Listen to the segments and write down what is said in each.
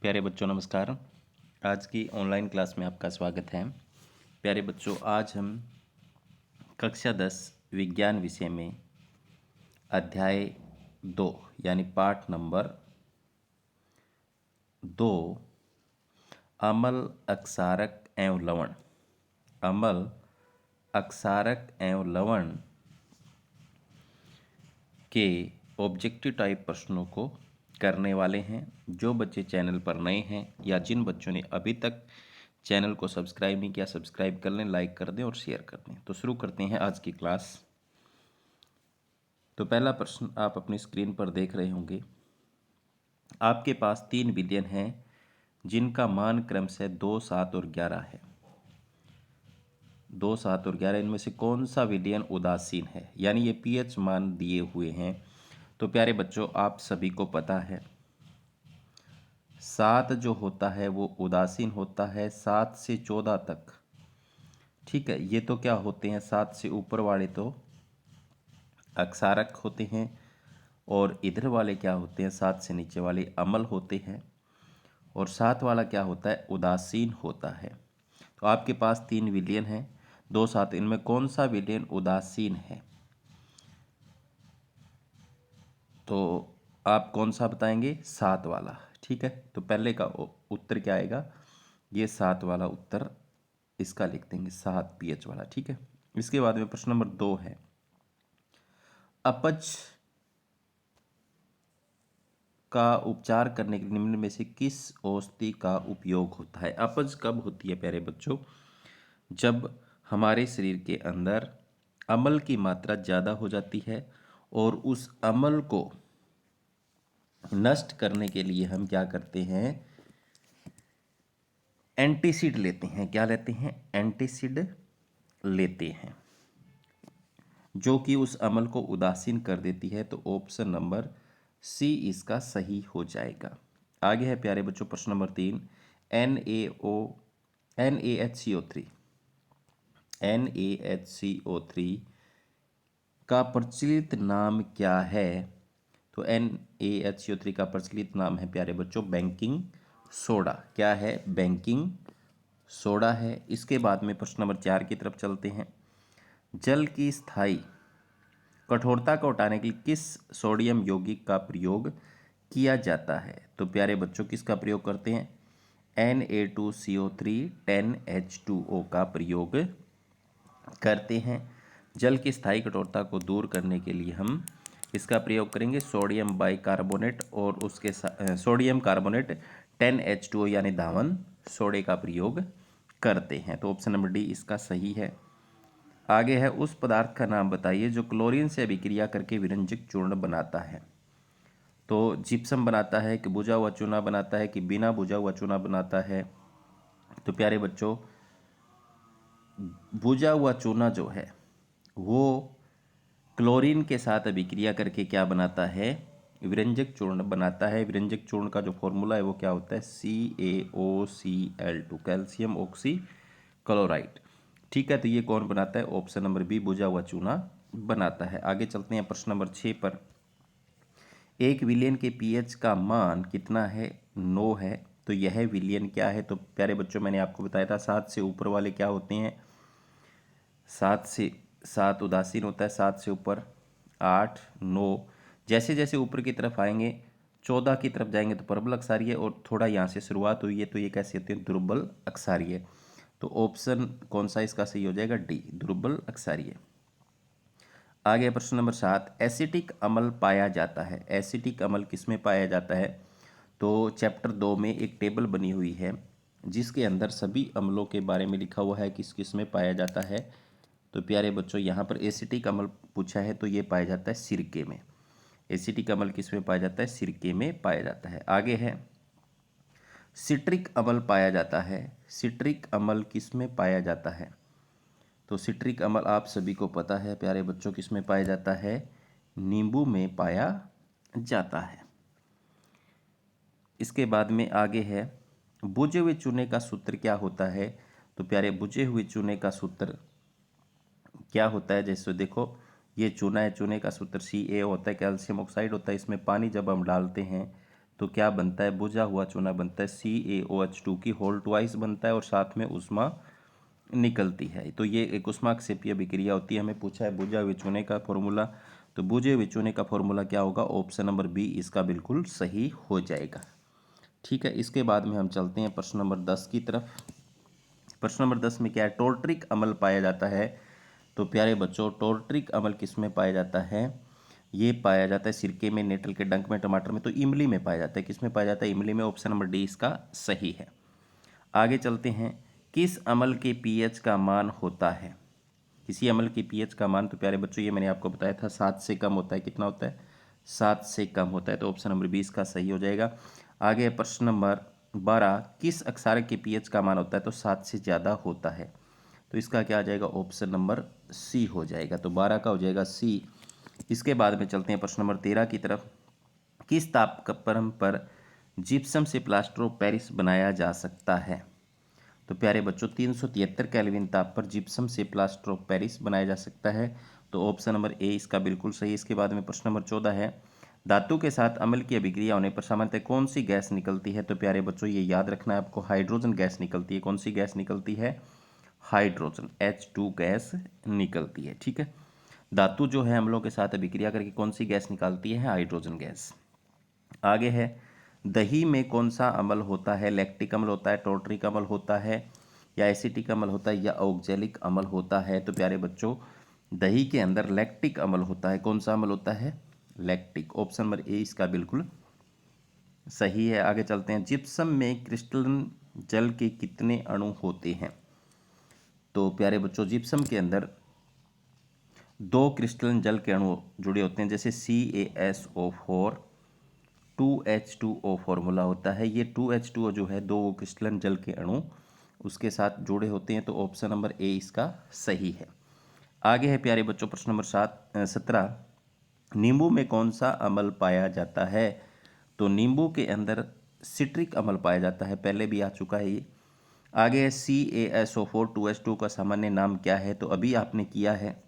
प्यारे बच्चों नमस्कार। आज की ऑनलाइन क्लास में आपका स्वागत है। प्यारे बच्चों, आज हम कक्षा 10 विज्ञान विषय में अध्याय 2 यानी पाठ नंबर 2 अम्ल अक्षारक एवं लवण अम्ल अक्षारक एवं लवण के ऑब्जेक्टिव टाइप प्रश्नों को करने वाले हैं। जो बच्चे चैनल पर नए हैं या जिन बच्चों ने अभी तक चैनल को सब्सक्राइब नहीं किया, सब्सक्राइब कर लें, लाइक कर दें और शेयर कर दें। तो शुरू करते हैं आज की क्लास। तो पहला प्रश्न आप अपनी स्क्रीन पर देख रहे होंगे। आपके पास 3 विलयन हैं जिनका मान क्रमशः 2, 7 और 11 है। 2, 7 और 11 इनमें से कौन सा विलयन उदासीन है, यानी ये पीएच मान दिए हुए हैं। तो प्यारे बच्चों, आप सभी को पता है 7 जो होता है वो उदासीन होता है 7 से 14 तक। ठीक है, ये तो क्या होते हैं, 7 से ऊपर वाले तो अक्षारक होते हैं और इधर वाले क्या होते हैं, 7 से नीचे वाले अम्ल होते हैं और 7 वाला क्या होता है, उदासीन होता है। तो आपके पास 3 विलयन हैं 2, 7, इनमें कौन सा विलयन उदासीन है? तो आप कौन सा बताएंगे? 7 वाला। ठीक है, तो पहले का उत्तर क्या आएगा, ये 7 वाला उत्तर इसका लिख देंगे, 7 पीएच वाला। ठीक है, इसके बाद में प्रश्न नंबर 2 है, अपच का उपचार करने के लिए निम्न में से किस औषधि का उपयोग होता है? अपच कब होती है प्यारे बच्चों? जब हमारे शरीर के अंदर अम्ल की मात्रा ज़्यादा हो जाती है और उस अम्ल को नष्ट करने के लिए हम क्या करते हैं, एंटीसिड लेते हैं। क्या लेते हैं? एंटीसिड लेते हैं, जो कि उस अम्ल को उदासीन कर देती है। तो ऑप्शन नंबर सी इसका सही हो जाएगा। आगे है प्यारे बच्चों प्रश्न नंबर 3, NaHCO3 NaHCO3 का प्रचलित नाम क्या है? तो NaHCO3 का प्रचलित नाम है प्यारे बच्चों बेकिंग सोडा। क्या है? बेकिंग सोडा है। इसके बाद में प्रश्न नंबर 4 की तरफ चलते हैं। जल की स्थायी कठोरता को हटाने के लिए किस सोडियम यौगिक का प्रयोग किया जाता है? तो प्यारे बच्चों, किसका प्रयोग करते हैं? Na2CO3 10H2O का प्रयोग करते हैं। जल की स्थायी कठोरता को दूर करने के लिए हम इसका प्रयोग करेंगे सोडियम बाइकार्बोनेट और उसके सोडियम कार्बोनेट 10H2O यानी धावन सोडे का प्रयोग करते हैं। तो ऑप्शन नंबर डी इसका सही है। आगे है, उस पदार्थ का नाम बताइए जो क्लोरीन से अभिक्रिया करके विरंजक चूर्ण बनाता है। तो जिप्सम बनाता है कि बुझा हुआ चूना बनाता है कि बिना बुझा हुआ चूना बनाता है? तो प्यारे बच्चों, बुझा हुआ चूना जो है वो क्लोरीन के साथ अभिक्रिया करके क्या बनाता है? विरंजक चूर्ण बनाता है। विरंजक चूर्ण का जो फॉर्मूला है वो क्या होता है? CaOCl2, calcium oxy chloride. ठीक है, तो ये कौन बनाता है? ऑप्शन नंबर बी बुझा हुआ चूना बनाता है। आगे चलते हैं प्रश्न नंबर 6 पर। एक विलयन के पीएच का मान कितना है? 9 है। तो यह विलयन क्या है? तो प्यारे बच्चों, मैंने आपको बताया था 7 से ऊपर वाले क्या होते हैं, 7 उदासीन होता है, 7 से ऊपर 8, 9, जैसे जैसे ऊपर की तरफ आएंगे 14 की तरफ जाएंगे तो प्रबल अक्षारीय और थोड़ा यहाँ से शुरुआत हुई है तो ये कैसे होते हैं? दुर्बल अक्षारीय। तो ऑप्शन कौन सा इसका सही हो जाएगा? डी, दुर्बल अक्षारीय। आगे प्रश्न नंबर 7, एसिटिक अम्ल पाया जाता है। एसिटिक अम्ल किसमें पाया जाता है? तो चैप्टर 2 में एक टेबल बनी हुई है जिसके अंदर सभी अम्लों के बारे में लिखा हुआ है किस किस में पाया जाता है। तो प्यारे बच्चों, यहाँ पर एसिटिक अम्ल पूछा है तो ये पाया जाता है सिरके में। एसिटिक अम्ल किस में पाया जाता है? सिरके में पाया जाता है। आगे है, सिट्रिक अम्ल पाया जाता है। सिट्रिक अम्ल किस में पाया जाता है? तो सिट्रिक अम्ल आप सभी को पता है प्यारे बच्चों किस में पाया जाता है? नींबू में पाया जाता है। इसके बाद में आगे है, बुझे हुए चूने का सूत्र क्या होता है? तो प्यारे, बुझे हुए चूने का सूत्र क्या होता है? जैसे देखो, ये चूना है, चूने का सूत्र Ca होता है, कैल्शियम ऑक्साइड होता है। इसमें पानी जब हम डालते हैं तो क्या बनता है, बुझा हुआ चूना बनता है CaOH2 की होल ट्वाइस बनता है और साथ में उष्मा निकलती है। तो ये एक ऊष्माक्षेपीय अभिक्रिया होती है। हमें पूछा है बुझे हुए चूने का फॉर्मूला, तो बुझे हुए चूने का फॉर्मूला क्या होगा, ऑप्शन नंबर बी इसका बिल्कुल सही हो जाएगा। ठीक है, इसके बाद में हम चलते हैं प्रश्न नंबर 10 की तरफ। प्रश्न नंबर 10 में क्या है, टोर्ट्रिक अम्ल पाया जाता है। तो प्यारे बच्चों, टोर्ट्रिक अम्ल किस में पाया जाता है, ये पाया जाता है सिरके में, नेटल के डंक में, टमाटर में, तो इमली में पाया जाता है। किस में पाया जाता है, इमली में। ऑप्शन नंबर डी इसका सही है। आगे चलते हैं, किस अम्ल के पीएच का मान होता है, किसी अम्ल के पीएच का मान, तो प्यारे बच्चों ये मैंने आपको बताया था 7 से कम होता है। कितना होता है, 7 से कम होता है। तो ऑप्शन नंबर 20 का सही हो जाएगा। आगे प्रश्न नंबर 12, किस अक्षारक के पीएच का मान होता है, तो 7 से ज़्यादा होता है। तो इसका क्या आ जाएगा, ऑप्शन नंबर सी हो जाएगा। तो 12 का हो जाएगा सी। इसके बाद में चलते हैं प्रश्न नंबर 13 की तरफ। किस तापक्रम पर जिप्सम से प्लास्टर ऑफ पेरिस बनाया जा सकता है। तो प्यारे बच्चों 373 केल्विन ताप पर जिप्सम से प्लास्टर ऑफ पेरिस बनाया जा सकता है। तो ऑप्शन नंबर ए इसका बिल्कुल सही। इसके बाद में प्रश्न नंबर 14 है, धातु के साथ अम्ल की अभिक्रिया होने पर सामान्यतः कौन सी गैस निकलती है। तो प्यारे बच्चों ये याद रखना है आपको, हाइड्रोजन गैस निकलती है। कौन सी गैस निकलती है, हाइड्रोजन, H2 गैस निकलती है। ठीक है, धातु जो है अम्लों के साथ अभिक्रिया करके कौन सी गैस निकालती है, हाइड्रोजन गैस। आगे है, दही में कौन सा अम्ल होता है, लैक्टिक अम्ल होता है, टोर्ट्रिक अम्ल होता है, या एसिटिक अम्ल होता है, या ऑक्जेलिक अम्ल होता है। तो प्यारे बच्चों दही के अंदर लैक्टिक अम्ल होता है। कौन सा अम्ल होता है, लैक्टिक। ऑप्शन नंबर ए इसका बिल्कुल सही है। आगे चलते हैं, जिप्सम में क्रिस्टलन जल के कितने अणु होते हैं। तो प्यारे बच्चों जिप्सम के अंदर 2 क्रिस्टलन जल के अणु जुड़े होते हैं, जैसे CaSO4 2H2O फॉर्मूला होता है। ये 2H2O जो है 2 क्रिस्टलन जल के अणु उसके साथ जुड़े होते हैं। तो ऑप्शन नंबर ए इसका सही है। आगे है प्यारे बच्चों प्रश्न नंबर 17, नींबू में कौन सा अम्ल पाया जाता है। तो नींबू के अंदर सिट्रिक अम्ल पाया जाता है, पहले भी आ चुका है ये। आगे है CaSO4 2H2 का सामान्य नाम क्या है। तो अभी आपने किया है,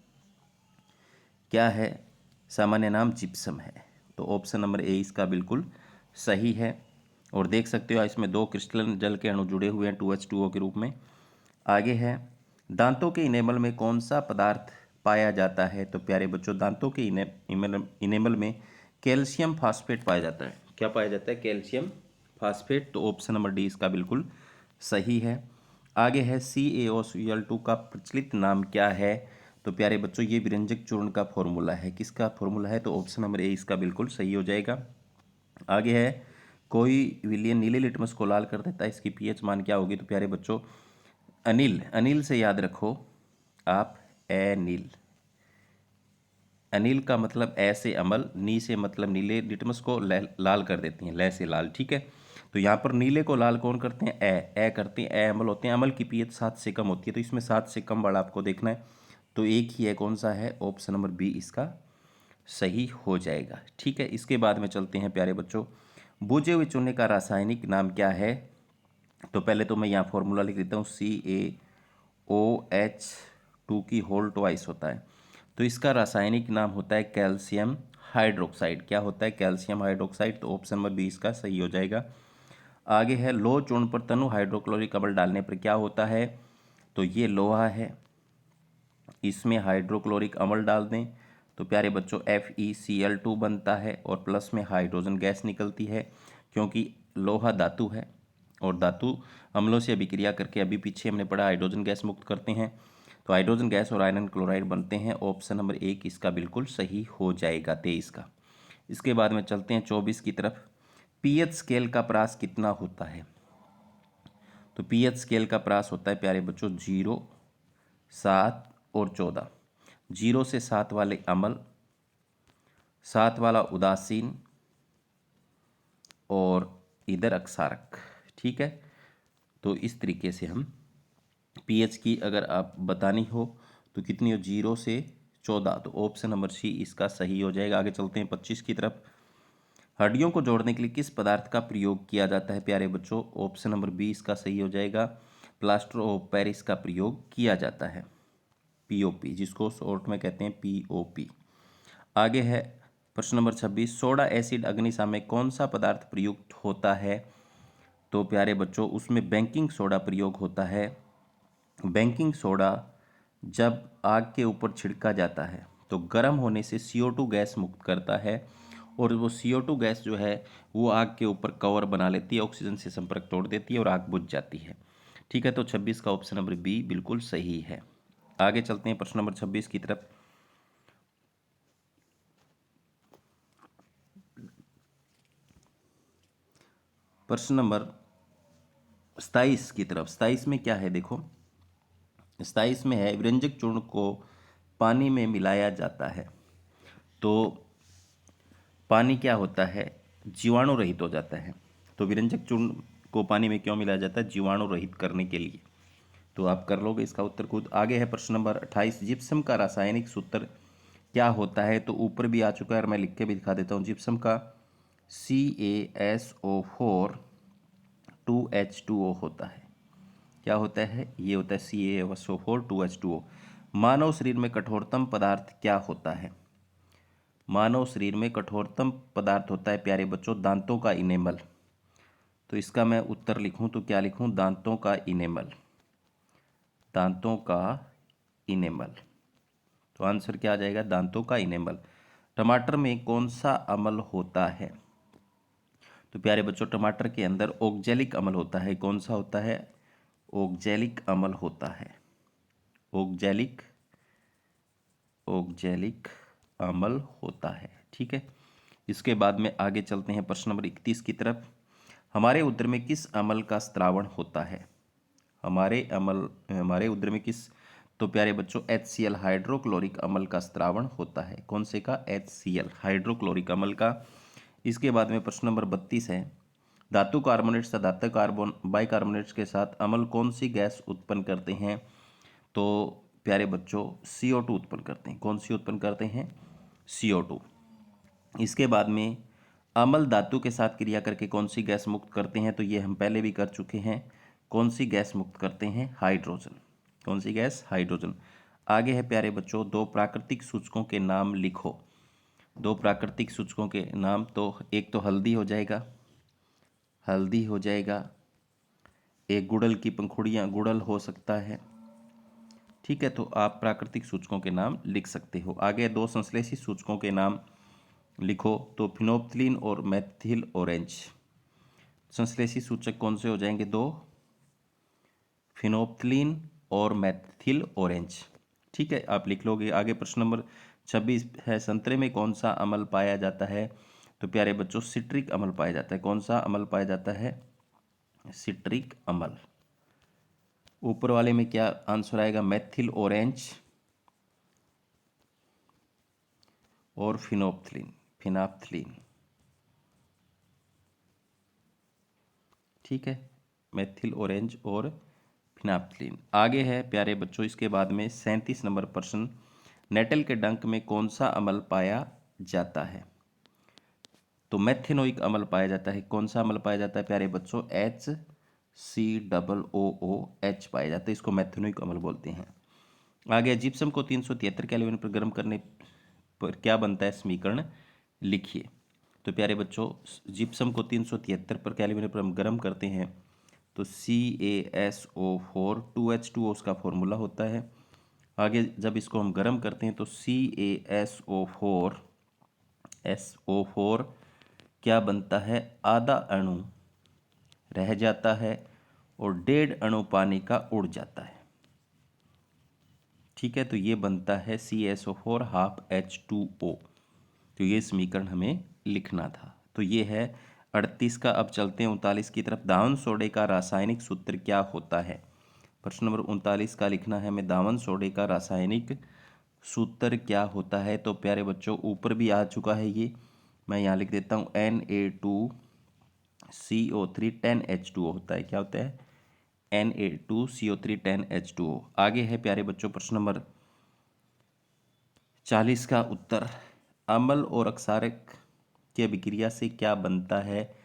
क्या है, सामान्य नाम जिप्सम है। तो ऑप्शन नंबर ए इसका बिल्कुल सही है। और देख सकते हो इसमें 2 क्रिस्टलन जल के अणु जुड़े हुए हैं 2H2O के रूप में। आगे है, दांतों के इनेमल में कौन सा पदार्थ पाया जाता है। तो प्यारे बच्चों दांतों के इनेमल में कैल्शियम फास्फेट पाया जाता है। क्या पाया जाता है, कैल्शियम फास्फेट। तो ऑप्शन नंबर डी इसका बिल्कुल सही है। आगे है, CaOCl2 का प्रचलित नाम क्या है। तो प्यारे बच्चों ये विरंजक चूर्ण का फॉर्मूला है। किसका फॉर्मूला है, तो ऑप्शन नंबर ए इसका बिल्कुल सही हो जाएगा। आगे है, कोई विलयन नीले लिटमस को लाल कर देता है, इसकी पीएच मान क्या होगी। तो प्यारे बच्चों अनिल, अनिल से याद रखो आप, एनिल, अनिल का मतलब ए से अमल, नी से मतलब नीले, लिटमस को लाल कर देती हैं, ले से लाल। ठीक है, तो यहाँ पर नीले को लाल कौन करते हैं, ए करते हैं, ए अमल होते हैं। अमल की पीएच 7 से कम होती है, तो इसमें 7 से कम वाला आपको देखना है। तो एक ही है, कौन सा है, ऑप्शन नंबर बी इसका सही हो जाएगा। ठीक है, इसके बाद में चलते हैं प्यारे बच्चों, बुझे हुए चूने का रासायनिक नाम क्या है। तो पहले तो मैं यहाँ फॉर्मूला लिख देता हूँ, CaOH2 की होल ट्वाइस होता है। तो इसका रासायनिक नाम होता है कैल्शियम हाइड्रोक्साइड। क्या होता है, कैल्शियम हाइड्रोक्साइड। तो ऑप्शन नंबर बी इसका सही हो जाएगा। आगे है, लोह चूर्ण पर तनु हाइड्रोक्लोरिक अम्ल डालने पर क्या होता है। तो ये लोहा है, इसमें हाइड्रोक्लोरिक अम्ल डाल दें तो प्यारे बच्चों FeCl2 बनता है और प्लस में हाइड्रोजन गैस निकलती है, क्योंकि लोहा धातु है और धातु अम्लों से अभिक्रिया करके, अभी पीछे हमने पढ़ा, हाइड्रोजन गैस मुक्त करते हैं। तो हाइड्रोजन गैस और आयरन क्लोराइड बनते हैं। ऑप्शन नंबर एक इसका बिल्कुल सही हो जाएगा, 23 का। इसके बाद में चलते हैं 24 की तरफ, पीएच स्केल का प्रास कितना होता है। तो पीएच स्केल का प्रास होता है प्यारे बच्चों 0, 7 और 14। 0 से 7 वाले अम्ल, 7 वाला उदासीन और इधर अक्षारक। ठीक है, तो इस तरीके से हम पीएच की अगर आप बतानी हो तो कितनी हो, 0 से 14। तो ऑप्शन नंबर सी इसका सही हो जाएगा। आगे चलते हैं 25 की तरफ, हड्डियों को जोड़ने के लिए किस पदार्थ का प्रयोग किया जाता है प्यारे बच्चों। ऑप्शन नंबर बी इसका सही हो जाएगा, प्लास्टर ऑफ पेरिस का प्रयोग किया जाता है, POP, जिसको शॉर्ट में कहते हैं POP। आगे है, प्रश्न नंबर 26, सोडा एसिड अग्निशा में कौन सा पदार्थ प्रयुक्त होता है? तो प्यारे बच्चों उसमें बेकिंग सोडा प्रयोग होता है। बेकिंग सोडा जब आग के ऊपर छिड़का जाता है तो गर्म होने से CO2 गैस मुक्त करता है, और वो CO2 गैस जो है वो आग के ऊपर कवर बना लेती है, ऑक्सीजन से संपर्क तोड़ देती है और आग बुझ जाती है। ठीक है, तो 26 का ऑप्शन नंबर बी बिल्कुल सही है। आगे चलते हैं प्रश्न नंबर 26 की तरफ। प्रश्न नंबर 27 की तरफ। 27 में क्या है देखो, 27 में है व्यंजक चूर्ण को पानी में मिलाया जाता है। तो पानी क्या होता है, जीवाणु रहित हो जाता है। तो विरंजक चूर्ण को पानी में क्यों मिलाया जाता है? जीवाणु रहित करने के लिए। तो आप कर लोगे इसका उत्तर खुद। आगे है प्रश्न नंबर 28, जिप्सम का रासायनिक सूत्र क्या होता है? तो ऊपर भी आ चुका है और मैं लिख के भी दिखा देता हूँ। जिप्सम का CaSO4 2H2O होता है। क्या होता है? ये होता है CaSO4 2H2O। मानव शरीर में कठोरतम पदार्थ क्या होता है? मानव शरीर में कठोरतम पदार्थ होता है प्यारे बच्चों दांतों का इनेमल। तो इसका मैं उत्तर लिखूं तो क्या लिखूं? दांतों का इनेमल। दांतों का इनेमल। तो आंसर क्या आ जाएगा? दांतों का इनेमल। टमाटर में कौन सा अम्ल होता है? तो प्यारे बच्चों टमाटर के अंदर ओक्जेलिक अम्ल होता है। कौन सा होता है? ओक्जेलिक अम्ल होता है। ओक्जेलिक ओक्जेलिक अम्ल होता है। ठीक है, इसके बाद में आगे चलते हैं प्रश्न नंबर 31 की तरफ। हमारे उदर में किस अम्ल का स्त्रावण होता है? हमारे उदर में किस? तो प्यारे बच्चों HCl हाइड्रोक्लोरिक अम्ल का स्त्रावण होता है। कौन से का? HCl हाइड्रोक्लोरिक अम्ल का। इसके बाद में प्रश्न नंबर 32 है, धातु कार्बोनेट्स तथा धातु कार्बन बाइकार्बोनेट्स के साथ अम्ल कौन सी गैस उत्पन्न करते हैं? तो प्यारे बच्चों CO2 उत्पन्न करते हैं। कौन सी उत्पन्न करते हैं? CO2। इसके बाद में अम्ल धातु के साथ क्रिया करके कौन सी गैस मुक्त करते हैं? तो ये हम पहले भी कर चुके हैं। कौन सी गैस मुक्त करते हैं? हाइड्रोजन। कौन सी गैस? हाइड्रोजन। आगे है प्यारे बच्चों दो प्राकृतिक सूचकों के नाम लिखो। दो प्राकृतिक सूचकों के नाम, तो एक तो हल्दी हो जाएगा, हल्दी हो जाएगा। एक गुड़ल की पंखुड़ियाँ, गुड़ल हो सकता है। ठीक है, तो आप प्राकृतिक सूचकों के नाम लिख सकते हो। आगे दो संश्लेषित सूचकों के नाम लिखो। तो फिनोप्थलीन और मेथिल ऑरेंज। संश्लेषित सूचक कौन से हो जाएंगे? दो, फिनोप्थलीन और मेथिल ऑरेंज। ठीक है, आप लिख लोगे। आगे प्रश्न नंबर 26 है, संतरे में कौन सा अम्ल पाया जाता है? तो प्यारे बच्चों सिट्रिक अम्ल पाया जाता है। कौन सा अम्ल पाया जाता है? सिट्रिक अम्ल। ऊपर वाले में क्या आंसर आएगा? मेथिल ऑरेंज और फिनोप्थलीन, फिनाप्थलीन। ठीक है, मेथिल ऑरेंज और फिनाप्थलीन। आगे है प्यारे बच्चों इसके बाद में 37 नंबर प्रश्न, नेटल के डंक में कौन सा अम्ल पाया जाता है? तो मेथेनोइक अम्ल पाया जाता है। कौन सा अम्ल पाया जाता है प्यारे बच्चों? HCOOH पाया जाता है। इसको मेथेनोइक अम्ल बोलते हैं। आगे जिप्सम को 373 केल्विन पर गर्म करने पर क्या बनता है? समीकरण लिखिए। तो प्यारे बच्चों जिप्सम को 373 पर केल्विन पर हम गर्म करते हैं तो CaSO4 2H2O उसका फॉर्मूला होता है। आगे जब इसको हम गर्म करते हैं तो CaSO4 क्या बनता है? आधा अणु रह जाता है और 1.5 अणु पानी का उड़ जाता है। ठीक है, तो ये बनता है CaSO4 हाफ H2O। तो ये समीकरण हमें लिखना था। तो ये है 38 का। अब चलते हैं 39 की तरफ। दावन सोडे का रासायनिक सूत्र क्या होता है? प्रश्न नंबर 39 का लिखना है हमें, दावन सोडे का रासायनिक सूत्र क्या होता है? तो प्यारे बच्चों ऊपर भी आ चुका है ये, मैं यहाँ लिख देता हूँ Na2CO3 10H2O होता है। क्या होता है? Na2CO3 10H2O। आगे है प्यारे बच्चों प्रश्न नंबर 40 का उत्तर, अम्ल और अक्षारक की अभिक्रिया से क्या बनता है?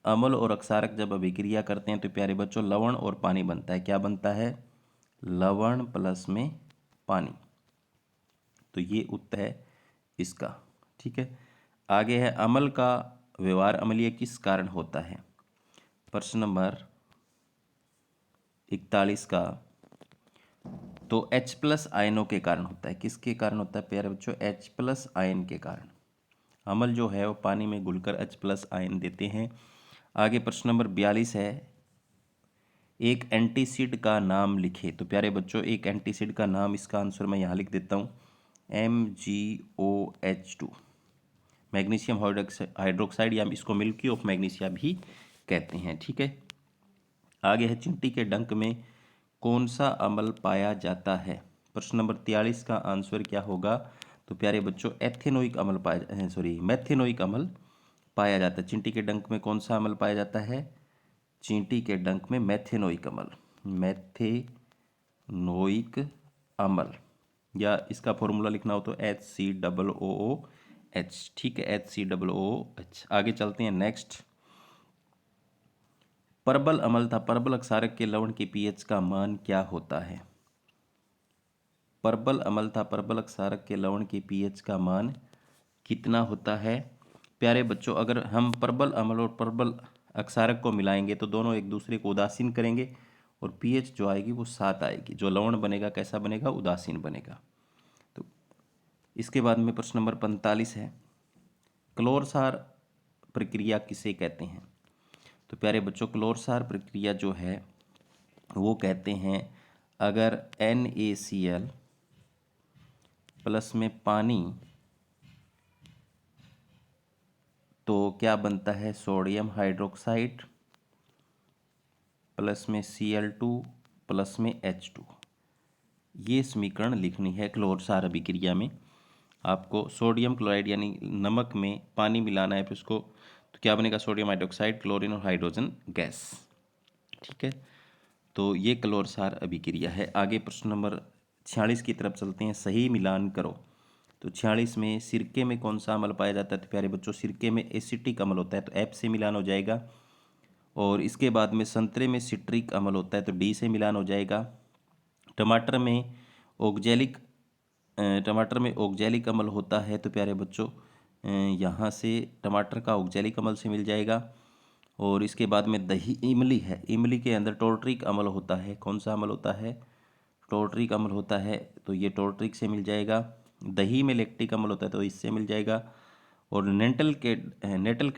अम्ल और अक्षारक जब अभिक्रिया करते हैं तो प्यारे बच्चों लवण और पानी बनता है। क्या बनता है? लवण प्लस में पानी। तो ये उत्तर है इसका। ठीक है, आगे है अम्ल का व्यवहार अम्लीय किस कारण होता है। प्रश्न नंबर 41 का, तो H+ आयनों के कारण होता है। किसके कारण होता है प्यारे बच्चों? H+ आयन के कारण। अम्ल जो है वो पानी में घुलकर H+ आयन देते हैं। आगे प्रश्न नंबर 42 है, एक एंटीसिड का नाम लिखे। तो प्यारे बच्चों एक एंटीसिड का नाम, इसका आंसर मैं यहाँ लिख देता हूँ, MgOH2, मैग्नीशियम हाइड्रोक्साइड, या इसको मिल्की ऑफ मैग्नीशिया भी कहते हैं। ठीक है। आगे है, चींटी के डंक में कौन सा अम्ल पाया जाता है। प्रश्न नंबर 43 का आंसर क्या होगा? तो प्यारे बच्चों एथेनोइक अम्ल मैथेनोइक अम्ल पाया जाता है। चींटी के डंक में कौन सा अम्ल पाया जाता है? चींटी के डंक में मैथेनोइक अम्ल, मैथेनोइक अम्ल, या इसका फॉर्मूला लिखना हो तो HCOOH। ठीक है, HCOOH। आगे चलते हैं नेक्स्ट। परबल अम्ल था परबल क्षारक के लवण के पीएच का मान क्या होता है? परबल अम्ल था परबल क्षारक के लवण के पीएच का मान कितना होता है? प्यारे बच्चों अगर हम परबल अम्ल और परबल क्षारक को मिलाएंगे तो दोनों एक दूसरे को उदासीन करेंगे और पीएच जो आएगी वो 7 आएगी। जो लवण बनेगा कैसा बनेगा? उदासीन बनेगा। तो इसके बाद में प्रश्न नंबर 45 है, क्लोरसार प्रक्रिया किसे कहते हैं? तो प्यारे बच्चों क्लोरसार प्रक्रिया जो है वो कहते हैं, अगर NaCl प्लस में पानी तो क्या बनता है? सोडियम हाइड्रोक्साइड प्लस में Cl2 प्लस में H2। ये समीकरण लिखनी है क्लोरसार अभिक्रिया में। आपको सोडियम क्लोराइड यानी नमक में पानी मिलाना है, फिर उसको तो क्या बनेगा? सोडियम हाइड्रोक्साइड, क्लोरीन और हाइड्रोजन गैस। ठीक है, तो ये क्लोरसार अभिक्रिया है। आगे प्रश्न नंबर 46 की तरफ चलते हैं, सही मिलान करो। तो 46 में सिरके में कौन सा अम्ल पाया जाता है? तो प्यारे बच्चों सिरके में एसिटिक अम्ल होता है, तो F से मिलान हो जाएगा। और इसके बाद में संतरे में सिट्रिक अम्ल होता है, तो D से मिलान हो जाएगा। टमाटर में ऑक्जेलिक अम्ल होता है, तो प्यारे बच्चों यहाँ से टमाटर का ऑक्जेलिक अम्ल से मिल जाएगा। और इसके बाद में दही इमली है, इमली के अंदर टोर्ट्रिक अम्ल होता है। कौन सा अम्ल होता है? टोर्ट्रिक अम्ल होता है, तो ये टोर्ट्रिक से मिल जाएगा। दही में लैक्टिक अम्ल होता है, तो इससे मिल जाएगा। और नेटल के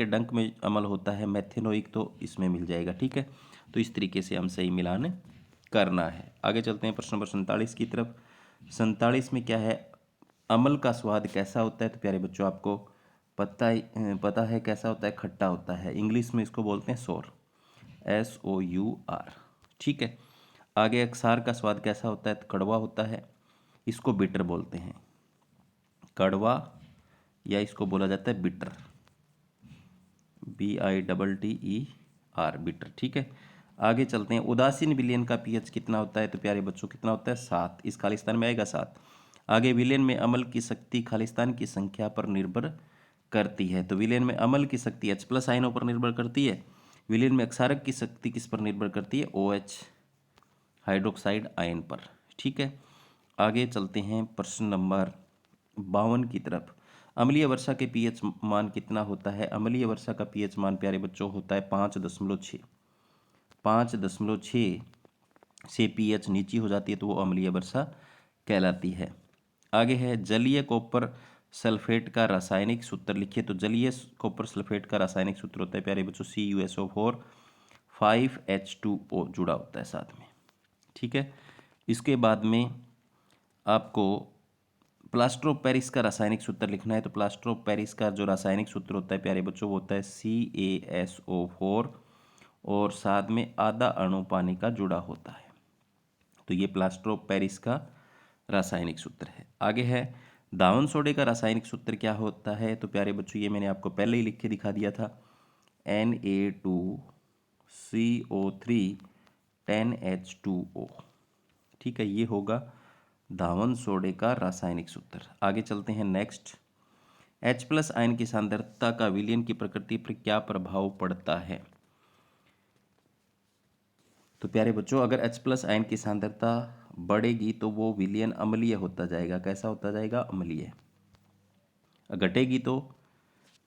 डंक में अम्ल होता है मैथेनोइक, तो इसमें मिल जाएगा। ठीक है, तो इस तरीके से हम सही मिलान करना है। आगे चलते हैं प्रश्न नंबर 47 की तरफ। 47 में क्या है, अम्ल का स्वाद कैसा होता है? तो प्यारे बच्चों आपको पता है कैसा होता है? खट्टा होता है। इंग्लिश में इसको बोलते हैं सोर, SOUR। ठीक है। आगे क्षार का स्वाद कैसा होता है? तो कड़वा होता है, इसको बिटर बोलते हैं, कड़वा, या इसको बोला जाता है बिटर, BITTER, बिटर। ठीक है। आगे चलते हैं, उदासीन विलयन का पीएच कितना होता है? तो प्यारे बच्चों कितना होता है? 7। इस खालिस्तान में आएगा 7। आगे विलयन में अम्ल की शक्ति खालिस्तान की संख्या पर निर्भर करती है। तो विलयन में अम्ल की शक्ति H+ आयनों पर निर्भर करती है। विलयन में क्षारक की शक्ति किस पर निर्भर करती है? OH हाइड्रोक्साइड आयन पर। ठीक है। आगे चलते हैं प्रश्न नंबर 52 की तरफ। अम्लीय वर्षा के पीएच मान कितना होता है? अम्लीय वर्षा का पीएच मान प्यारे बच्चों होता है 5.6। 5.6 से पीएच नीची हो जाती है तो वो अम्लीय वर्षा कहलाती है। आगे है, जलीय कॉपर सल्फेट का रासायनिक सूत्र लिखिए। तो जलीय कॉपर सल्फेट का रासायनिक सूत्र होता है प्यारे बच्चों CuSO4, 5H2O जुड़ा होता है साथ में। ठीक है। इसके बाद में आपको प्लास्टर ऑफ पेरिस का रासायनिक सूत्र लिखना है। तो प्लास्टर ऑफ पेरिस का जो रासायनिक सूत्र होता है प्यारे बच्चों वो होता है CaSO4 और साथ में आधा अणु पानी का जुड़ा होता है। तो ये प्लास्टर ऑफ पेरिस का रासायनिक सूत्र है। आगे है, दावन सोडे का रासायनिक सूत्र क्या होता है? तो प्यारे बच्चों ये मैंने आपको पहले ही लिख के दिखा दिया था, Na2CO3 10H2O। ठीक है, ये होगा दावन सोडे का रासायनिक सूत्र। आगे चलते हैं नेक्स्ट। H+ आयन की सांद्रता का विलयन की प्रकृति पर क्या प्रभाव पड़ता है? तो प्यारे बच्चों अगर H+ आयन की सांद्रता बढ़ेगी तो वो विलयन अम्लीय होता जाएगा। कैसा होता जाएगा? अम्लीय। घटेगी तो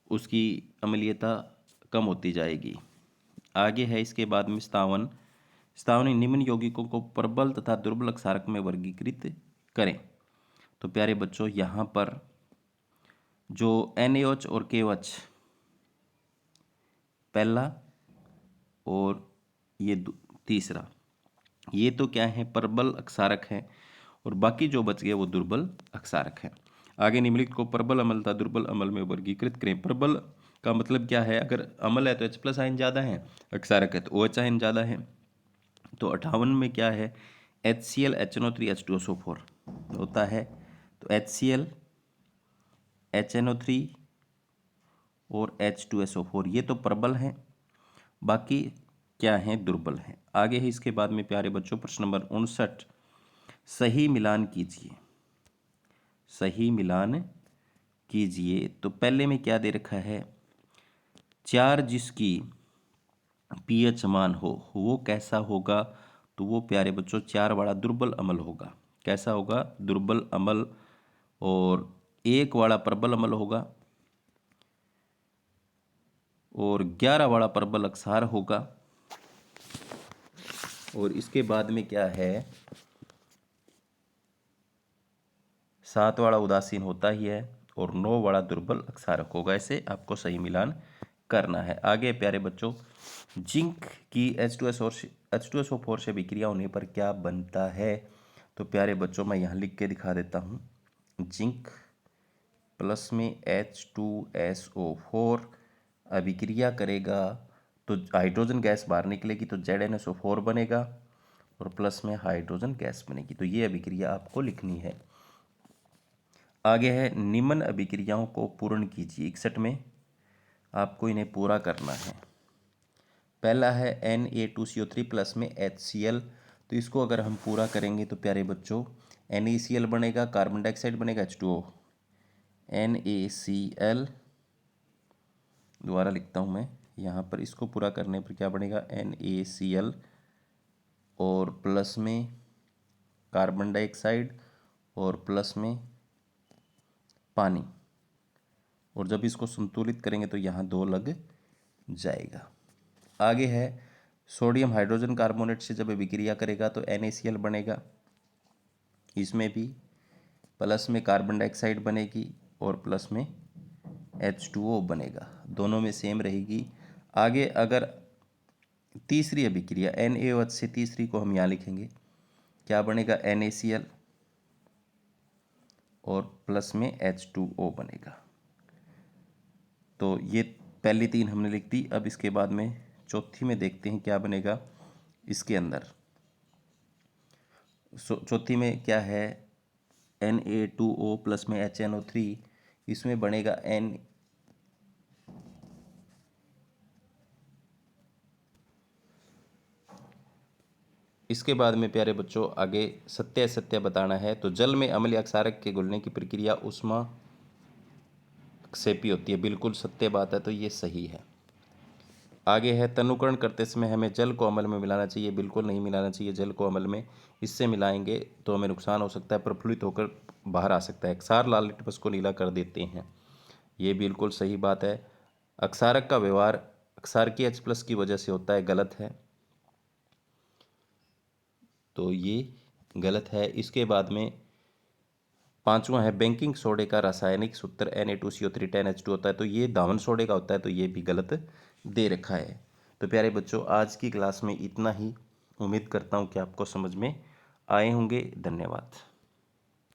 उसकी अम्लीयता कम होती जाएगी। आगे है इसके बाद में स्थावन। स्थावन निम्न यौगिकों को प्रबल तथा दुर्बल क्षारक में वर्गीकृत करें। तो प्यारे बच्चों यहाँ पर जो NaOH और KOH पहला और ये तीसरा, ये तो क्या है, प्रबल अक्षारक है और बाकी जो बच गए वो दुर्बल अक्षारक है। आगे निम्नलिखित को प्रबल अम्ल तथा दुर्बल अम्ल में वर्गीकृत करें। प्रबल का मतलब क्या है, अगर अम्ल है तो H+ आयन ज़्यादा है, अक्षारक है तो OH आयन ज़्यादा है। तो 58 में क्या है, HCl HNO3 H2SO4 होता है। तो HCl HNO3 और H2SO4 ये तो प्रबल हैं, बाकी क्या हैं, दुर्बल हैं। आगे है इसके बाद में प्यारे बच्चों प्रश्न नंबर 59, सही मिलान कीजिए। सही मिलान कीजिए। तो पहले में क्या दे रखा है, 4 जिसकी pH समान हो वो कैसा होगा, तो वो प्यारे बच्चों 4 वाला दुर्बल अम्ल होगा। कैसा होगा, दुर्बल अम्ल। और 1 वाला प्रबल अम्ल होगा और 11 वाला प्रबल अक्षार होगा। और इसके बाद में क्या है, 7 वाला उदासीन होता ही है और 9 वाला दुर्बल अक्षारक होगा। ऐसे आपको सही मिलान करना है। आगे प्यारे बच्चों, जिंक की H2SO4 से विक्रिया होने पर क्या बनता है। तो प्यारे बच्चों मैं यहाँ लिख के दिखा देता हूँ। जिंक प्लस में H2SO4 अभिक्रिया करेगा तो हाइड्रोजन गैस बाहर निकलेगी तो ZnSO4 बनेगा और प्लस में हाइड्रोजन गैस बनेगी। तो ये अभिक्रिया आपको लिखनी है। आगे है निम्न अभिक्रियाओं को पूर्ण कीजिए। 61 में आपको इन्हें पूरा करना है। पहला है Na2CO3 प्लस में HCl। तो इसको अगर हम पूरा करेंगे तो प्यारे बच्चों NaCl बनेगा, कार्बन डाइऑक्साइड बनेगा H2O, NaCl दोबारा लिखता हूँ मैं यहाँ पर। इसको पूरा करने पर क्या बनेगा, NaCl और प्लस में कार्बन डाइऑक्साइड और प्लस में पानी। और जब इसको संतुलित करेंगे तो यहाँ 2 लग जाएगा। आगे है सोडियम हाइड्रोजन कार्बोनेट से जब विक्रिया करेगा तो NaCl बनेगा, इसमें भी प्लस में कार्बन डाइऑक्साइड बनेगी और प्लस में H2O बनेगा, दोनों में सेम रहेगी। आगे अगर तीसरी अभिक्रिया NaOH से तीसरी को हम यहाँ लिखेंगे, क्या बनेगा, NaCl और प्लस में H2O बनेगा। तो ये पहली 3 हमने लिख दी। अब इसके बाद में चौथी में देखते हैं क्या बनेगा इसके अंदर। चौथी में क्या है, Na2O प्लस में HNO3, इसमें बनेगा इसके बाद में प्यारे बच्चों आगे सत्य असत्य बताना है। तो जल में अम्लीय क्षारक के घुलने की प्रक्रिया उष्मा क्षेपी होती है, बिल्कुल सत्य बात है, तो ये सही है। आगे है तनुकरण करते समय हमें जल को अम्ल में मिलाना चाहिए, बिल्कुल नहीं मिलाना चाहिए जल को अम्ल में। इससे मिलाएंगे तो हमें नुकसान हो सकता है, प्रफुल्लित होकर बाहर आ सकता है। क्षार लाल लिटमस को नीला कर देते हैं, ये बिल्कुल सही बात है। अक्षारक का व्यवहार क्षारकीय H+ की वजह से होता है, गलत है, तो ये गलत है। इसके बाद में 5वां है बेकिंग सोडे का रासायनिक सूत्र Na2CO3 10H2 होता है, तो ये दावन सोडे का होता है, तो ये भी गलत दे रखा है। तो प्यारे बच्चों आज की क्लास में इतना ही। उम्मीद करता हूँ कि आपको समझ में आए होंगे। धन्यवाद।